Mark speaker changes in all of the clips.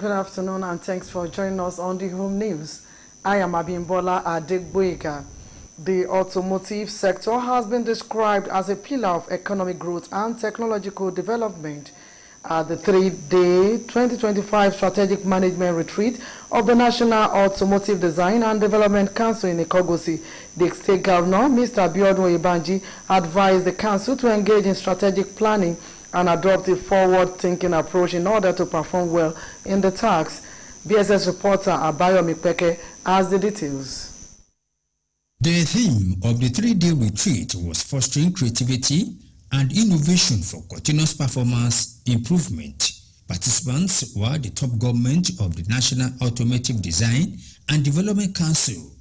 Speaker 1: good afternoon, and thanks for joining us on the Home News. I am Abimbola Adegboyega. The automotive sector has been described as a pillar of economic growth and technological development. At the three-day 2025 Strategic Management Retreat of the National Automotive Design and Development Council in Ikogosi, the State Governor, Mr. Abiodun Oyebanji, advised the Council to engage in strategic planning and adopt a forward-thinking approach in order to perform well in the task. BSS reporter Abayomi Peke has the details.
Speaker 2: The theme of the three-day retreat was fostering creativity and innovation for continuous performance improvement. Participants were the top government of the National Automotive Design and Development Council,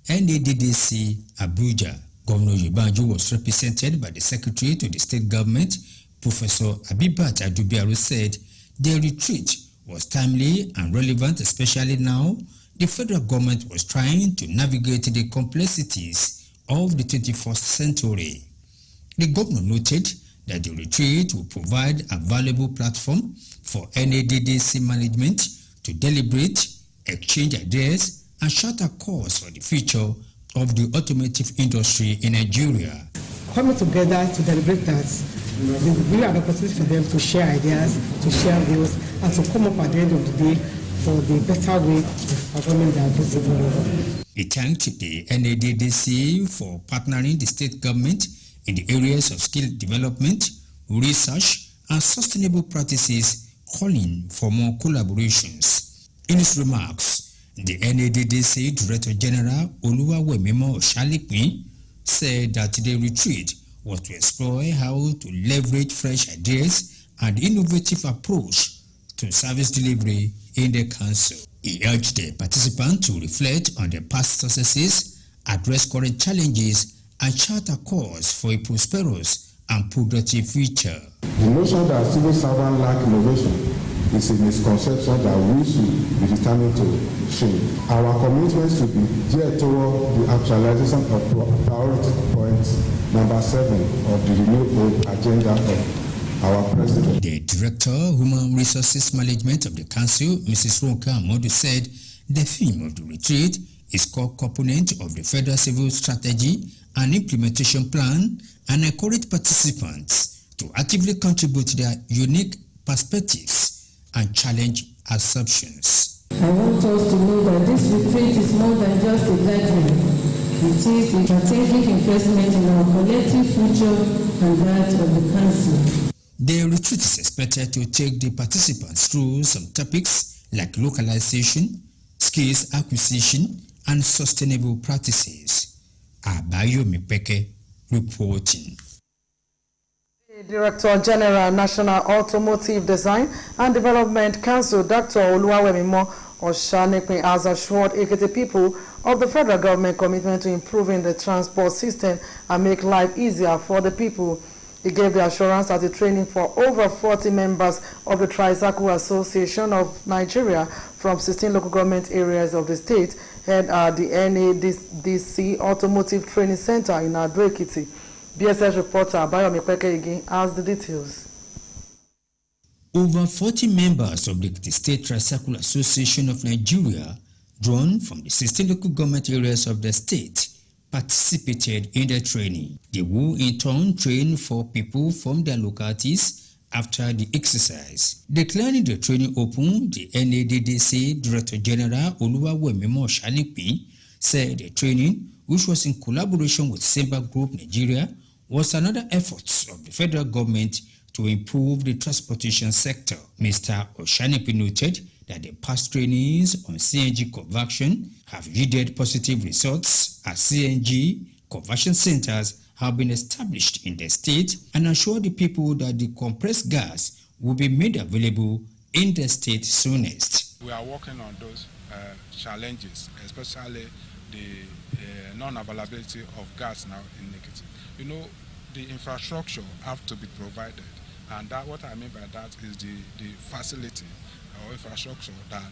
Speaker 2: NADDC, Abuja. Governor Oyebanji was represented by the Secretary to the State Government, Professor Abibat Adubiaru, said the retreat was timely and relevant, especially now the federal government was trying to navigate the complexities of the 21st century. The governor noted that the retreat will provide a valuable platform for NADDC management to deliberate, exchange ideas, and chart a course for the future of the automotive industry in Nigeria.
Speaker 3: Coming together to deliberate that, we have an opportunity for them to share ideas, to share views, and to come up at the end of the day for the better way of performing their business all over.
Speaker 2: He thanked the NADDC for partnering the state government in the areas of skill development, research, and sustainable practices, calling for more collaborations. In his remarks, the NADDC Director General Oluwawemimo Oshalekpin said that the retreat was to explore how to leverage fresh ideas and innovative approach to service delivery in the council. He urged the participants to reflect on their past successes, address current challenges, and chart a course for a prosperous and productive future.
Speaker 4: The notion that civil servants lack innovation is a misconception that we should be determined to change. Our commitment should be geared toward the actualization of priority points number 7 of the renewed agenda of our president.
Speaker 2: The Director of Human Resources Management of the Council, Mrs. Ronke Amodu, said the theme of the retreat is core component of the Federal Civil Strategy and Implementation Plan, and encourage participants to actively contribute to their unique perspectives and challenge assumptions.
Speaker 5: I want us to know that this retreat is more than just a gathering. It is a strategic investment in our collective future and that of the Council.
Speaker 2: The retreat is expected to take the participants through some topics like localization, skills acquisition, and sustainable practices. Abayomi Peke reporting.
Speaker 1: The Director General, National Automotive Design and Development Council, Dr. Oluwawemimo Oshalekpin, has assured Ekiti people of the federal government commitment to improving the transport system and make life easier for the people. He gave the assurance at the training for over 40 members of the Tricycle Association of Nigeria from 16 local government areas of the state held at the NADDC Automotive Training Center in Ado-Ekiti. BSS reporter Abayomi Peke again has the details.
Speaker 2: Over 40 members of the State Tricycle Association of Nigeria, drawn from the 16 local government areas of the state, participated in the training. They will in turn train 4 people from their localities after the exercise. Declaring the training open, the NADDC Director General Oluwawemimo Oshalekpin said the training, which was in collaboration with Simba Group Nigeria, was another effort of the federal government to improve the transportation sector. Mr. Oshalekpin noted that the past trainings on CNG conversion have yielded positive results as CNG conversion centers have been established in the state, and assure the people that the compressed gas will be made available in the state soonest.
Speaker 6: We are working on those challenges, especially the non-availability of gas now in Ekiti. You know, the infrastructure have to be provided, and that what I mean by that is the facility or infrastructure that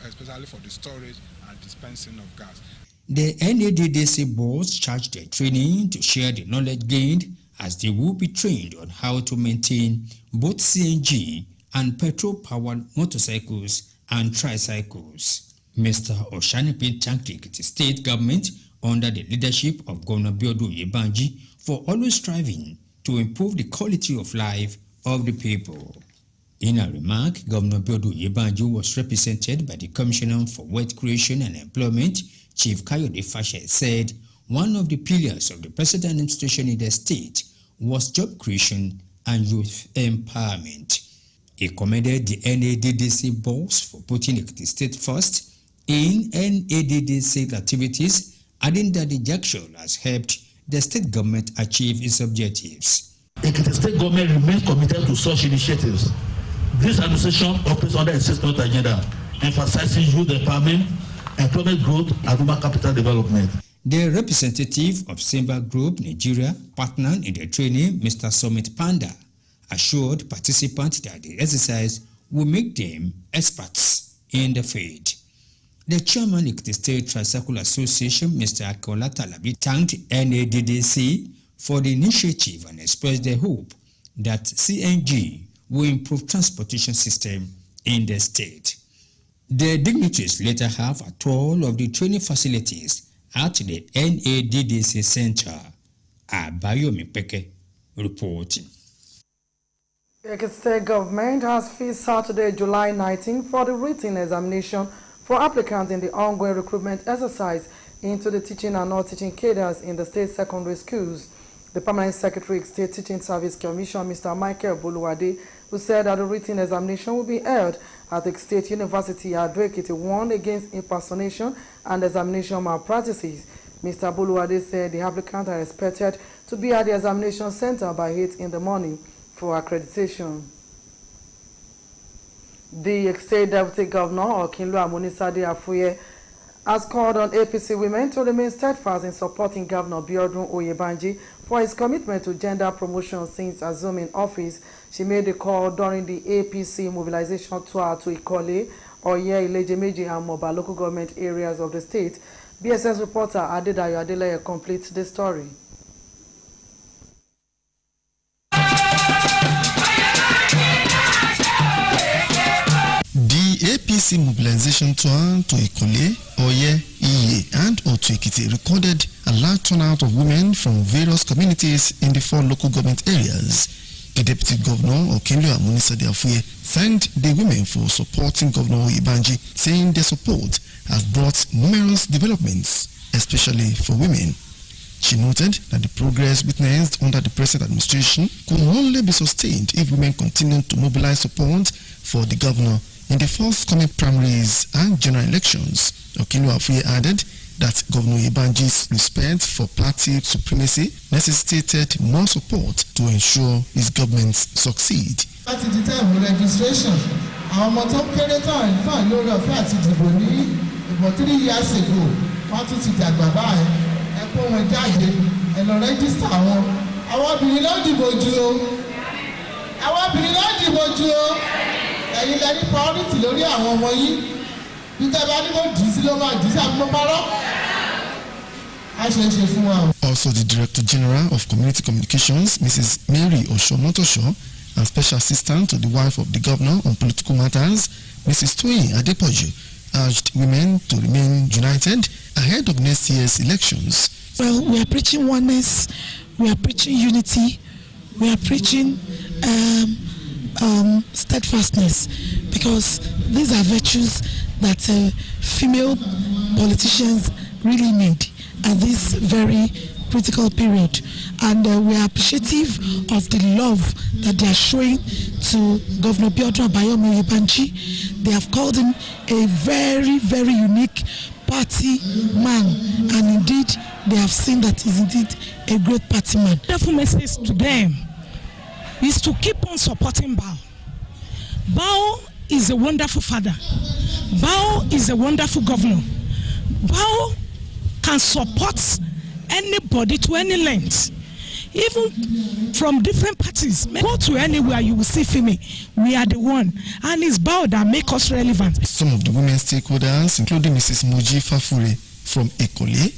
Speaker 6: especially for the storage and dispensing of gas.
Speaker 2: The NADDC boards charged their training to share the knowledge gained, as they will be trained on how to maintain both CNG and petrol-powered motorcycles and tricycles. Mr. Oshanipe thanked the state government under the leadership of Governor Biodun Oyebanji for always striving to improve the quality of life of the people. In a remark, Governor Biodun Oyebanji was represented by the Commissioner for Wealth Creation and Employment, Chief Kayode Fashe, said one of the pillars of the present administration in the state was job creation and youth empowerment. He commended the NADDC boss for putting the state first in NADDC activities, adding that the junction has helped the state government achieve its objectives.
Speaker 7: The state government remains committed to such initiatives. This administration operates under a 6-point agenda, emphasizing youth empowerment, employment growth, and human capital development.
Speaker 2: The representative of Simba Group Nigeria, partner in the training, Mr. Summit Panda, assured participants that the exercise will make them experts in the field. The chairman of the State Tricycle Association, Mr. Akola Talabi, thanked NADDC for the initiative and expressed the hope that CNG will improve transportation system in the state. The dignitaries later have a tour of the training facilities at the NADDC Center. Abayomi Peke reporting.
Speaker 1: The state government has fixed Saturday, July 19 for the written examination for applicants in the ongoing recruitment exercise into the teaching and non-teaching cadres in the state secondary schools. The Permanent Secretary of State Teaching Service Commission, Mr. Michael Boluwade, who said that the written examination will be held at the State University at Ado-Ekiti, warned against impersonation and examination malpractices. Mr. Boluwade said the applicants are expected to be at the examination center by 8 in the morning for accreditation. The State Deputy Governor, Okinlo Amunisade Afuye, has called on APC women to remain steadfast in supporting Governor Biodun Oyebanji for his commitment to gender promotion since assuming office. She made the call during the APC mobilization tour to Ikole, Oye, Ilejemeji, and Moba local government areas of the state. BSS reporter Adedayo Adeleye completes the story.
Speaker 8: The APC mobilization tour to Ikole, Oye, Iye, and Ado-Ekiti recorded a large turnout of women from various communities in the 4 local government areas. The Deputy Governor, Okinlo Amunisade Afuye, thanked the women for supporting Governor Oyebanji, saying their support has brought numerous developments, especially for women. She noted that the progress witnessed under the present administration could only be sustained if women continue to mobilize support for the governor in the forthcoming primaries and general elections. Okinlo Afuye added that Governor Oyebanji's respect for party supremacy necessitated more support to ensure his government succeed.
Speaker 9: At the time of registration, our motto Keretan and Fan Lord of Fat Diboni about 3 years ago, want to sit at Baba and come and judge and register our Bilal Dibojo. Our Bilal Dibojo. Ẹ̀yin lẹ ní priority lórí àwọn ọmọ yín bí tẹ́ bá ní mo dì sí ló máa dì sí àbí mo parọ́ á ṣe é ṣe fún wa.
Speaker 8: Also, the Director General of Community Communications, Mrs. Mary Osho-Motosho, and Special Assistant to the wife of the Governor on political matters, Mrs. Toyin Adepoju, urged women to remain united ahead of next year's elections.
Speaker 10: Well, we are preaching oneness, we are preaching unity, we are preaching steadfastness, because these are virtues that female politicians really need at this very critical period, and we are appreciative of the love that they are showing to Governor Biodun Oyebanji. They have called him a very, very unique party man, and indeed they have seen that he's indeed a great party man.
Speaker 11: The wonderful message to them is to keep on supporting Bao. Bao is a wonderful father. Bao is a wonderful governor. Bao can support anybody to any length, even from different parties. Go to anywhere, you will see female. We are the one, and it's Bao that make us relevant.
Speaker 8: Some of the women stakeholders, including Mrs. Moji Fafure from Ekole,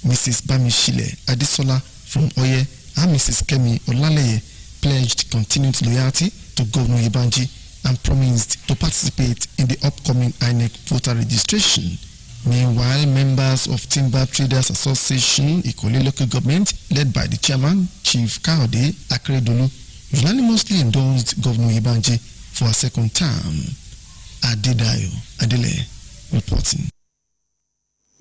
Speaker 8: Mrs. Bamishile Adisola from Oye, and Mrs. Kemi Olaleye, pledged continued loyalty to Governor Oyebanji and promised to participate in the upcoming INEC voter registration. Meanwhile, members of Timber Traders Association, Ikole local government, led by the chairman, Chief Kaode Akredolu, unanimously endorsed Governor Oyèbánjí for a second term. Adedayo Adele reporting.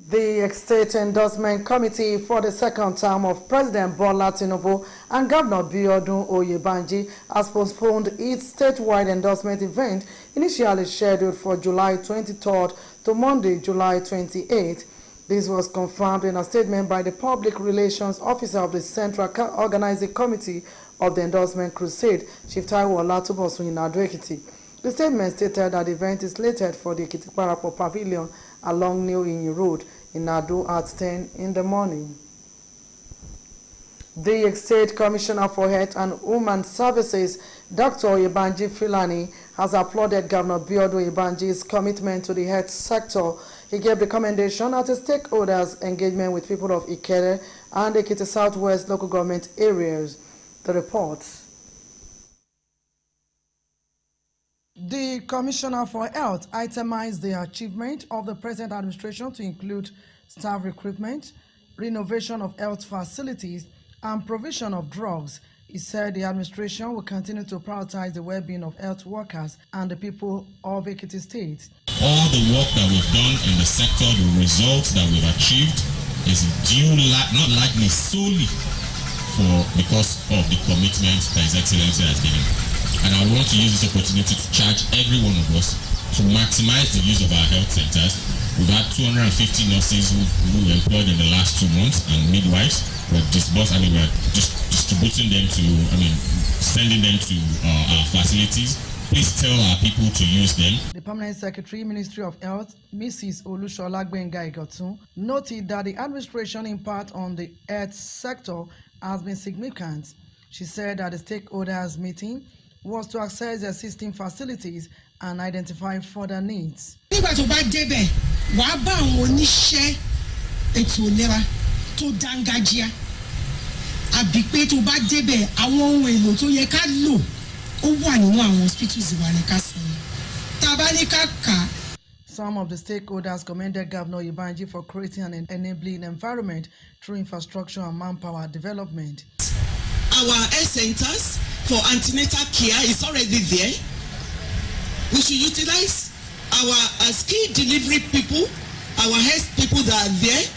Speaker 1: The State Endorsement Committee for the second term of President Bola Tinubu and Governor Biodun Oyèbánjí has postponed its statewide endorsement event initially scheduled for July 23rd to Monday, July 28th. This was confirmed in a statement by the Public Relations Officer of the Central Organizing Committee of the Endorsement Crusade, Chief Taiwo Olatubosun in Ado-Ekiti. The statement stated that the event is slated for the Ekiti Parapọ̀ Pavilion along New Inyi Road in Ado at 10 in the morning. The State Commissioner for Health and Human Services, Dr. Oyèbánjí Filani, has applauded Governor Biodun Oyèbánjí's commitment to the health sector. He gave the commendation at a stakeholders' engagement with people of Ikere and Ekiti Southwest local government areas. The report. The Commissioner for Health itemized the achievement of the present administration to include staff recruitment, renovation of health facilities, and provision of drugs. He said the administration will continue to prioritize the well-being of health workers and the people of Ekiti State.
Speaker 12: All the work that we've done in the sector, the results that we've achieved, is due not likely solely because of the commitment that His Excellency has given. And I want to use this opportunity to charge every one of us to maximize the use of our health centers. We've had 250 nurses who were employed in the last 2 months and midwives. We're distributing them to, sending them to our facilities. Please tell our people to use them.
Speaker 1: The Permanent Secretary, Ministry of Health, Mrs. Olushola Gbenga Igotun, noted that the administration impact on the health sector has been significant. She said that the stakeholders meeting was to access the existing facilities and identify further needs.
Speaker 10: Nígbà tó bá débẹ̀, wàá bá àwọn oníṣẹ́ ètò ìlera tó dángájíá. Àbí pé tó bá débẹ̀, àwọn ohun èlò tó yẹ ká lò ó wà nínú àwọn hospitals wa ní ká sọ. Tá bá ní ká kà.
Speaker 1: Some of the stakeholders commended Governor Oyèbánjí for creating an enabling environment through infrastructure and manpower development.
Speaker 13: Our health centers for antenatal care is already there. We should utilize our skilled delivery people, our health people that are there,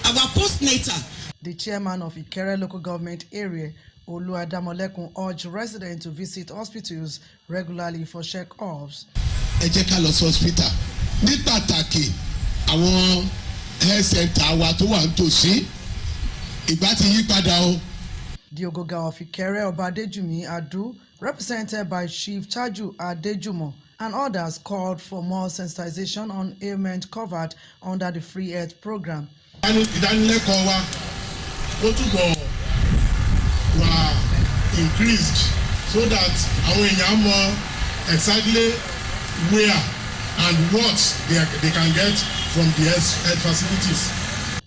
Speaker 13: our postnatal.
Speaker 1: The chairman of Ikere local government area, Oluwadamolekun, urged residents to visit hospitals regularly for check-ups.
Speaker 14: Ẹ jẹ́ ká lọ sí hospital. Ní pàtàkì àwọn health center wa tó wà nítòsí ìgbà tí yí padà o.
Speaker 1: The Ogoga of Ikere, Oba Adejumi Adu, represented by Chief Chaju Adejumo, and others called for more sensitization on ailments covered under the Free Health Program.
Speaker 14: Ìdánilẹ́kọ̀ọ́ wa ó túbọ̀ wà increased so that àwọn èèyàn mọ̀ exactly where and what they can get from the health facilities.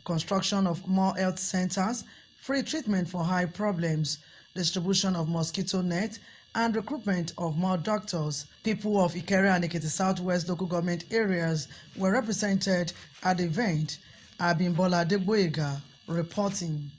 Speaker 1: Construction of more health centers, free treatment for eye problems, distribution of mosquito net, and recruitment of more doctors. People of Ikere and Ekiti Southwest local government areas were represented at the event. Abimbola Adegboyega reporting.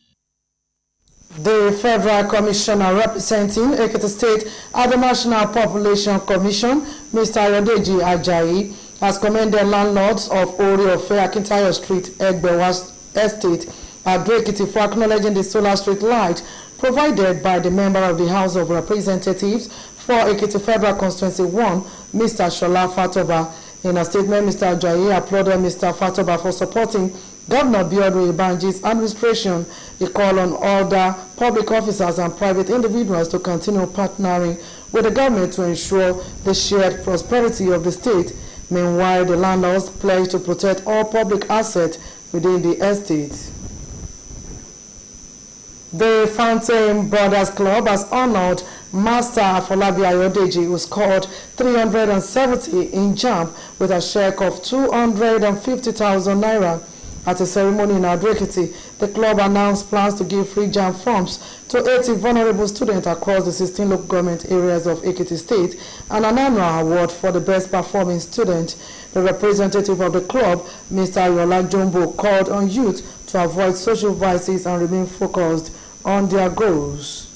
Speaker 1: The Federal Commissioner representing Ekiti State at the National Population Commission, Mr. Ayodeji Ajayi, has commended landlords of Ore-Ofe Akintayo Street, Egbewa Estate, Ado-Ekiti for acknowledging the solar street light provided by the member of the House of Representatives for Ekiti Federal Constituency 1, Mr. Shola Fatoba. In a statement, Mr. Ajayi applauded Mr. Fatoba for supporting Governor Biodun Oyèbánjí's administration. He called on other public officers and private individuals to continue partnering with the government to ensure the shared prosperity of the state. Meanwhile, the landlords pledged to protect all public assets within the estate. The Fountain Brothers Club has honored Master Afolabi Ayodeji, who scored 370 in JAMB with a check of 250,000 naira. At a ceremony in Ado-Ekiti, the club announced plans to give free JAMB forms to 80 vulnerable students across the 16 local government areas of Ekiti State and an annual award for the best performing student. The representative of the club, Mr. Ayola Jumbo, called on youth to avoid social vices and remain focused on their goals.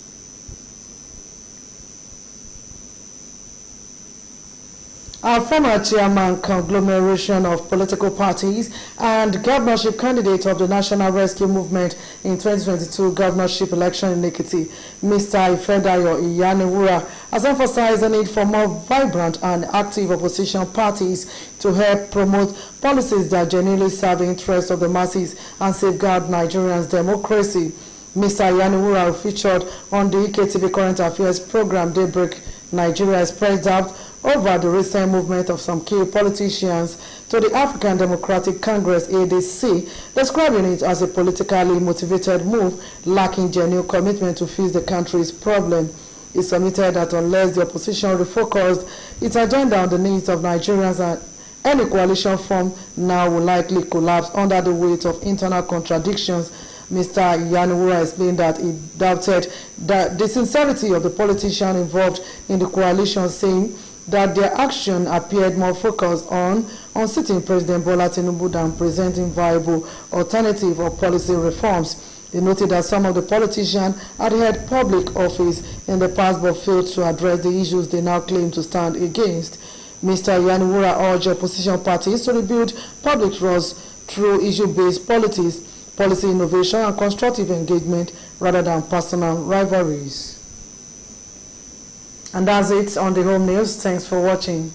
Speaker 1: Our former chairman, conglomeration of political parties, and governorship candidate of the National Rescue Movement in 2022 governorship election in Ekiti, Mr. Ifedayo Iyaniwura, has emphasized the need for more vibrant and active opposition parties to help promote policies that genuinely serve the interests of the masses and safeguard Nigerians' democracy. Mr. Iyaniwura, featured on the EKTV Current Affairs program Daybreak Nigeria, expressed doubt over the recent movement of some key politicians to the African Democratic Congress ADC, describing it as a politically motivated move lacking genuine commitment to fix the country's problem. He submitted that unless the opposition refocused its agenda on the needs of Nigerians, any coalition formed now will likely collapse under the weight of internal contradictions. Mr. Iyaniwura explained that he doubted the sincerity of the politicians involved in the coalition, saying that their action appeared more focused on sitting President Bola Tinubu than presenting viable alternative or policy reforms. He noted that some of the politicians had held public office in the past but failed to address the issues they now claim to stand against. Mr. Iyaniwura urged opposition parties to rebuild public trust through issue-based politics, policy innovation, and constructive engagement rather than personal rivalries. And that's it on the Home News. Thanks for watching.